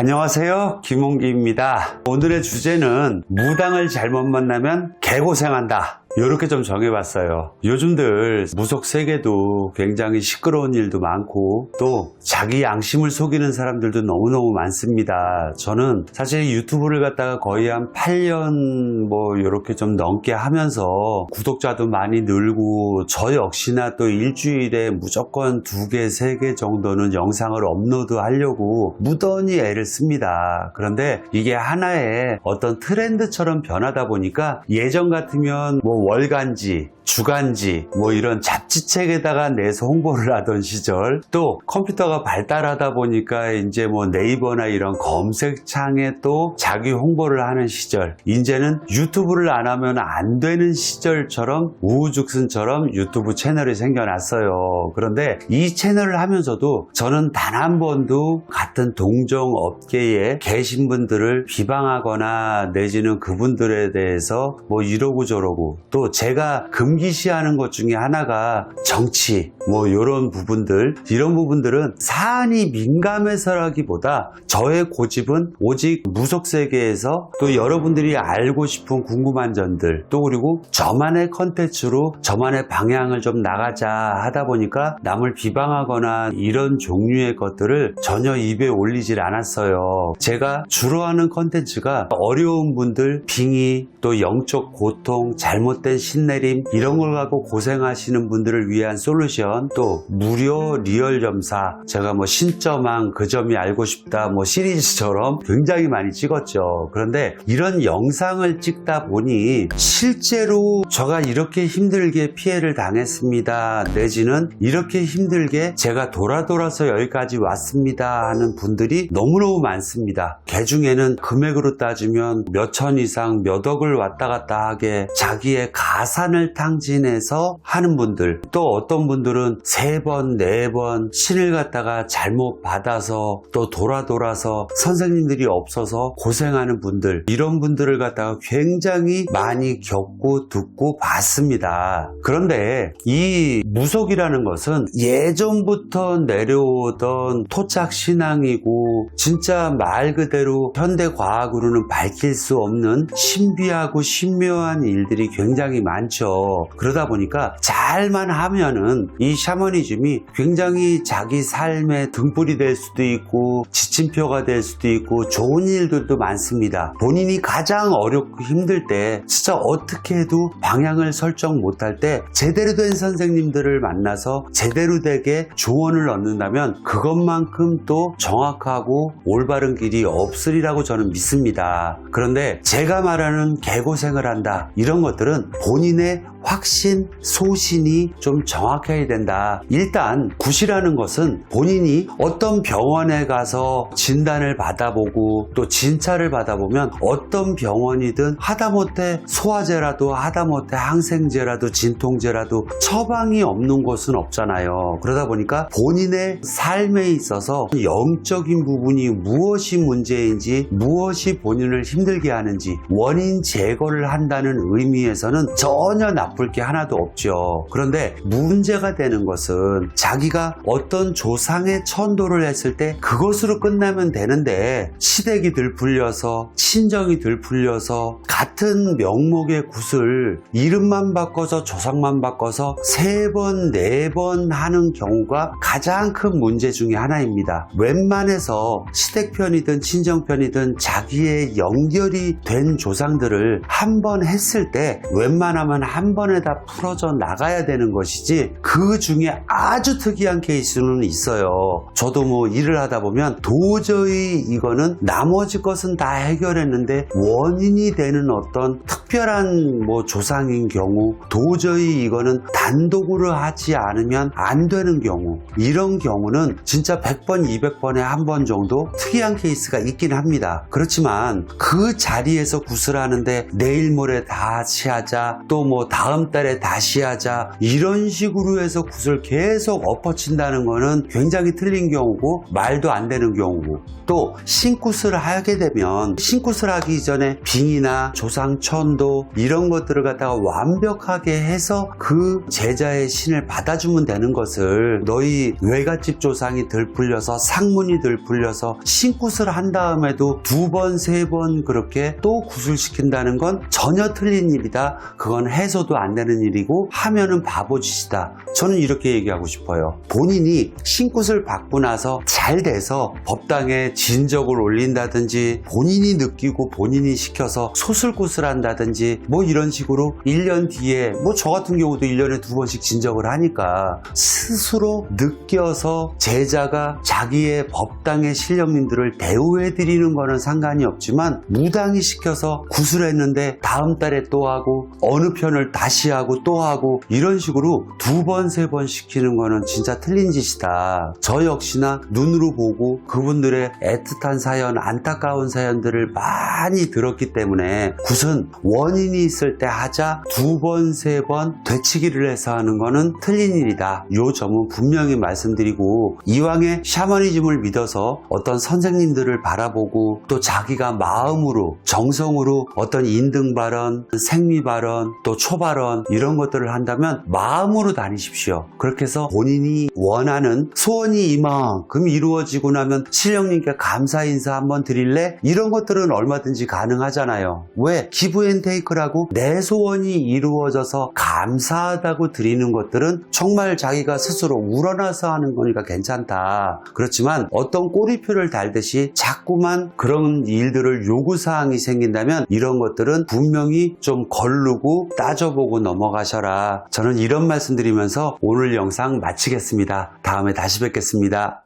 안녕하세요, 김홍기입니다. 오늘의 주제는 무당을 잘못 만나면 개고생한다, 이렇게 좀 정해봤어요. 요즘들 무속 세계도 굉장히 시끄러운 일도 많고 또 자기 양심을 속이는 사람들도 너무너무 많습니다. 저는 사실 유튜브를 갖다가 거의 한 8년 이렇게 좀 넘게 하면서 구독자도 많이 늘고 저 역시나 또 일주일에 무조건 2개, 3개 정도는 영상을 업로드 하려고 무던히 애를 씁니다. 그런데 이게 하나의 어떤 트렌드처럼 변하다 보니까 예전 같으면 월간지, 주간지 이런 잡지책에다가 내서 홍보를 하던 시절, 또 컴퓨터가 발달하다 보니까 이제 네이버나 이런 검색창에 또 자기 홍보를 하는 시절, 이제는 유튜브를 안 하면 안 되는 시절처럼 우후죽순처럼 유튜브 채널이 생겨났어요. 그런데 이 채널을 하면서도 저는 단 한 번도 같은 동종 업계에 계신 분들을 비방하거나 내지는 그분들에 대해서 이러고 저러고, 또 제가 금기시하는 것 중에 하나가 정치 이런 부분들, 이런 부분들은 사안이 민감해서라기보다 저의 고집은 오직 무속세계에서 또 여러분들이 알고 싶은 궁금한 점들, 또 그리고 저만의 컨텐츠로 저만의 방향을 좀 나가자 하다 보니까 남을 비방하거나 이런 종류의 것들을 전혀 입에 올리질 않았어요. 제가 주로 하는 컨텐츠가 어려운 분들, 빙의, 또 영적 고통, 잘못된 신내림, 이런 걸 갖고 고생하시는 분들을 위한 솔루션, 또 무료 리얼 점사, 제가 신점왕, 그 점이 알고 싶다 시리즈처럼 굉장히 많이 찍었죠. 그런데 이런 영상을 찍다 보니 실제로 제가 이렇게 힘들게 피해를 당했습니다, 내지는 이렇게 힘들게 제가 돌아서 여기까지 왔습니다 하는 분들이 너무너무 많습니다. 그 중에는 금액으로 따지면 몇천 이상, 몇 억을 왔다 갔다 하게 자기의 가산을 탕진해서 하는 분들, 또 어떤 분들은 3번, 4번 신을 갖다가 잘못 받아서 또 돌아서 선생님들이 없어서 고생하는 분들, 이런 분들을 갖다가 굉장히 많이 겪고 듣고 봤습니다. 그런데 이 무속이라는 것은 예전부터 내려오던 토착 신앙이고, 진짜 말 그대로 현대과학으로는 밝힐 수 없는 신비하고 신묘한 일들이 굉장히 많죠. 그러다 보니까 잘만 하면은 이 샤머니즘이 굉장히 자기 삶의 등불이 될 수도 있고 지침표가 될 수도 있고 좋은 일들도 많습니다. 본인이 가장 어렵고 힘들 때, 진짜 어떻게 해도 방향을 설정 못할 때 제대로 된 선생님들을 만나서 제대로 되게 조언을 얻는다면 그것만큼 또 정확하고 올바른 길이 없으리라고 저는 믿습니다. 그런데 제가 말하는 개고생을 한다, 이런 것들은 본인의 확신, 소신이 좀 정확해야 된다. 일단 굿이라는 것은 본인이 어떤 병원에 가서 진단을 받아보고 또 진찰을 받아보면 어떤 병원이든 하다못해 소화제라도 하다못해 항생제라도 진통제라도 처방이 없는 곳은 없잖아요. 그러다 보니까 본인의 삶에 있어서 영적인 부분이 무엇이 문제인지, 무엇이 본인을 힘들게 하는지 원인 제거를 한다는 의미에서는 전혀 나쁠 게 하나도 없죠. 그런데 문제가 되는 것은 자기가 어떤 조상의 천도를 했을 때 그것으로 끝나면 되는데, 시댁이 들풀려서, 친정이 들풀려서 같은 명목의 굿을 이름만 바꿔서 조상만 바꿔서 3번, 4번 하는 경우가 가장 큰 문제 중에 하나입니다. 웬만해서 시댁편이든 친정편이든 자기의 연결이 된 조상들을 한 번 했을 때 웬만하면 한 번에 다 풀어져 나가야 되는 것이지, 그 중에 아주 특이한 케이스는 있어요. 저도 일을 하다 보면 도저히 이거는 나머지 것은 다 해결했는데 원인이 되는 어떤 특별한 조상인 경우, 도저히 이거는 단독으로 하지 않으면 안 되는 경우, 이런 경우는 진짜 100번, 200번에 한 번 정도 특이한 케이스가 있긴 합니다. 그렇지만 그 자리에서 굿을 하는데 내일 모레 다 같이 하자, 또 다음 다음 달에 다시 하자 이런 식으로 해서 굿을 계속 엎어친다는 거는 굉장히 틀린 경우고 말도 안 되는 경우고, 또 신굿을 하게 되면 신굿을 하기 전에 빙이나 조상천도 이런 것들을 갖다가 완벽하게 해서 그 제자의 신을 받아주면 되는 것을, 너희 외갓집 조상이 들풀려서 상문이 들풀려서 신굿을 한 다음에도 2번, 3번 그렇게 또 굿을 시킨다는 건 전혀 틀린 일이다. 그건 해서도 안 되는 일이고 하면은 바보짓이다. 저는 이렇게 얘기하고 싶어요. 본인이 신굿을 받고 나서 잘 돼서 법당에 진적을 올린다든지, 본인이 느끼고 본인이 시켜서 소술굿을 한다든지 뭐 이런 식으로 1년 뒤에, 뭐 저 같은 경우도 1년에 2번씩 진적을 하니까 스스로 느껴서 제자가 자기의 법당의 신령님들을 대우해 드리는 거는 상관이 없지만, 무당이 시켜서 굿을 했는데 다음 달에 또 하고 어느 편을 다시 하고 또 하고 이런 식으로 2번, 3번 시키는 거는 진짜 틀린 짓이다. 저 역시나 눈으로 보고 그분들의 애틋한 사연, 안타까운 사연들을 많이 들었기 때문에 굿은 원인이 있을 때 하자 2번, 3번 되치기를 해서 하는 거는 틀린 일이다. 요 점은 분명히 말씀드리고, 이왕에 샤머니즘을 믿어서 어떤 선생님들을 바라보고 또 자기가 마음으로 정성으로 어떤 인등 발언, 생미 발언, 또 초발언 이런 것들을 한다면 마음으로 다니십시오. 그렇게 해서 본인이 원하는 소원이 이만큼 이루어지고 나면 신령님께 감사 인사 한번 드릴래? 이런 것들은 얼마든지 가능하잖아요. 왜? 기브앤테이크라고 내 소원이 이루어져서 감사하다고 드리는 것들은 정말 자기가 스스로 우러나서 하는 거니까 괜찮다. 그렇지만 어떤 꼬리표를 달듯이 자꾸만 그런 일들을 요구사항이 생긴다면 이런 것들은 분명히 좀 거르고 따져보고 넘어가셔라. 저는 이런 말씀 드리면서 오늘 영상 마치겠습니다. 다음에 다시 뵙겠습니다.